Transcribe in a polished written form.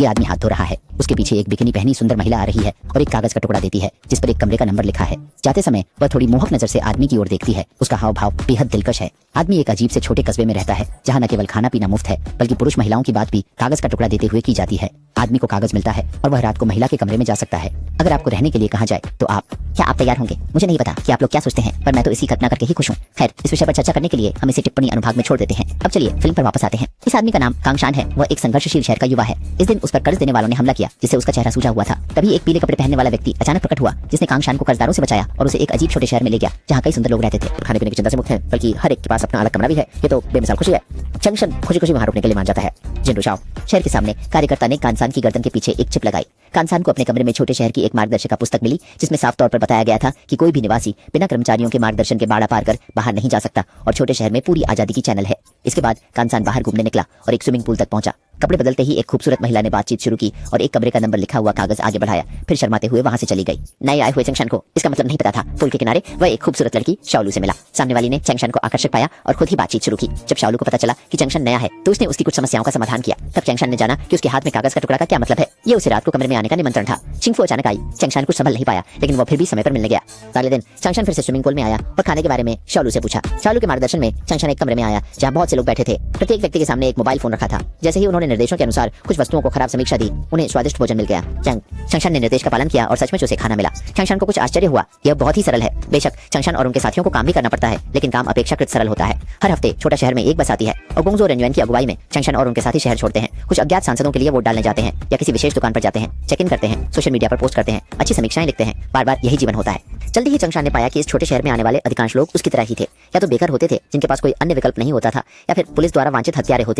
ये आदमी हाथ धो रहा है। उसके पीछे एक बिकिनी पहनी सुंदर महिला आ रही है और एक कागज का टुकड़ा देती है जिस पर एक कमरे का नंबर लिखा है। जाते समय वह थोड़ी मोहक नजर से आदमी की ओर देखती है। उसका हाव भाव बेहद दिलकश है। आदमी एक अजीब से छोटे कस्बे में रहता है जहाँ न केवल खाना पीना मुफ्त है बल्कि पुरुष महिलाओं की बात भी कागज का टुकड़ा देते हुए की जाती है। आदमी को कागज मिलता है और वह रात को महिला के कमरे में जा सकता है। अगर आपको रहने के लिए कहा जाए तो क्या आप तैयार होंगे? मुझे नहीं पता कि आप लोग क्या सोचते हैं, पर मैं तो इसी कल्पना करके ही खुश हूँ। खैर, इस विषय पर चर्चा करने के लिए हम इसे टिप्पणी अनुभाग में छोड़ देते हैं। अब चलिए फिल्म पर वापस आते हैं। इस आदमी का नाम कांगशान है। वह एक संघर्षशील शहर का युवा है। इस दिन उस पर कर्ज देने वालों ने हमला किया जिससे उसका चेहरा सूजा हुआ था। तभी एक पीले कपड़े पहनने वाला व्यक्ति अचानक प्रकट हुआ जिसने कांगशान को कर्जदारों से बचाया और उसे एक अजीब छोटे शहर में ले गया जहाँ कई सुंदर लोग रहते थे। खाने पीने की चिंता से मुक्त है, बल्कि हर एक के पास अपना अलग कमरा भी है। ये तो बेमिसाल खुशी है। जंक्शन खुशी खुशी वहाँ रुकने के लिए मान जाता है। जिंडू शाओ। शहर के सामने कार्यकर्ता ने कांसान की गर्दन के पीछे एक चिप लगाई। कांसान को अपने कमरे में छोटे शहर की एक मार्गदर्शिका पुस्तक मिली जिसमें साफ तौर पर बताया गया था कि कोई भी निवासी बिना कर्मचारियों के मार्गदर्शन के बाड़ा पार कर बाहर नहीं जा सकता और छोटे शहर में पूरी आजादी की चैनल है। इसके बाद कांसान बाहर घूमने निकला और एक स्विमिंग पूल तक पहुंचा। कपड़े बदलते ही एक खूबसूरत महिला ने बातचीत शुरू की और एक कमरे का नंबर लिखा हुआ कागज आगे बढ़ाया। फिर शर्माते हुए वहां से चली गई। नए आए हुए चंगशान को इसका मतलब नहीं पता था। पुल के किनारे वह एक खूबसूरत लड़की शाओलू से मिला। सामने वाली ने चंगशान को आकर्षक पाया और खुद ही बातचीत शुरू की। जब शाओलू को पता चला कि चंगशान नया है तो उसने उसकी कुछ समस्याओं का समाधान किया। तब चंगशान ने जाना कि उसके हाथ में कागज का टुकड़ा का क्या मतलब है। ये उसे रात को कमरे में आने का निमंत्रण था। चिंगफू अचानक आई। चंगशान कुछ संभल नहीं पाया लेकिन वो फिर भी समय पर मिलने गया। अगले दिन चंगशान फिर से स्विमिंग पूल में आया और खाने के बारे में शाओलू से पूछा। शाओलू के मार्गदर्शन में चंगशान एक कमरे में आया जहाँ बहुत से लोग बैठे थे। प्रत्येक व्यक्ति के सामने एक मोबाइल फोन रखा था। जैसे ही उन्होंने निर्देशों के अनुसार कुछ वस्तुओं को खराब समीक्षा दी, उन्हें स्वादिष्ट भोजन मिल गया। चंगशान ने निर्देश का पालन किया और सचमुच उसे खाना मिला। चंगशान को कुछ आश्चर्य हुआ। यह बहुत ही सरल है। बेशक चंगशान और उनके साथियों को काम भी करना पड़ता है लेकिन काम अपेक्षाकृत सरल होता है। हर हफ्ते छोटा शहर में एक बस आती है और गोंगजो रेंजुएन की अगुवाई में चंगशान और उनके साथी शहर छोड़ते हैं। कुछ अज्ञात सांसदों के लिए वोट डालने जाते हैं या किसी विशेष दुकान पर जाते हैं, चेक इन करते हैं, सोशल मीडिया पर पोस्ट करते हैं, अच्छी समीक्षाएं लिखते हैं। बार बार यही जीवन होता है। जल्दी ही चंगशान ने पाया कि इस छोटे शहर में आने वाले अधिकांश लोग उसकी तरह ही थे। या तो बेघर होते थे जिनके पास कोई अन्य विकल्प नहीं होता था या फिर पुलिस द्वारा वांछित हत्यारे होते